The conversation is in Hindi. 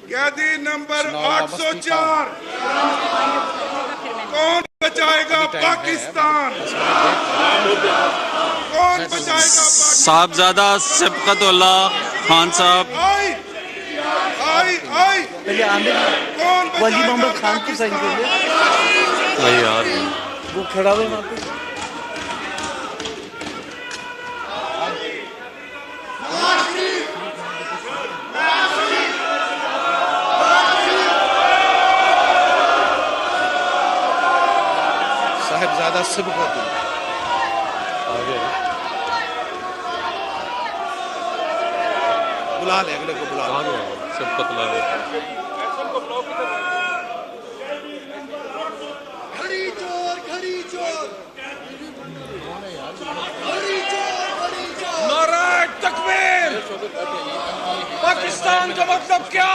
कैदी नंबर 804, कौन बचाएगा पाकिस्तान? कौन बचाएगा पाकिस्तान? साहबजादा शफकतुल्ला खान साहब। आई आई आई पहले आमिर कौन वली बचाएगा मोहम्मद खान को साइन कर दिया। भाई यार वो खड़ा हुआ है वहाँ पे। साहिबजादा सबकतुल्ला बुला ले, अगले को बुला ले। शफकतुल्ला नारे तकबीर! पाकिस्तान का मतलब क्या?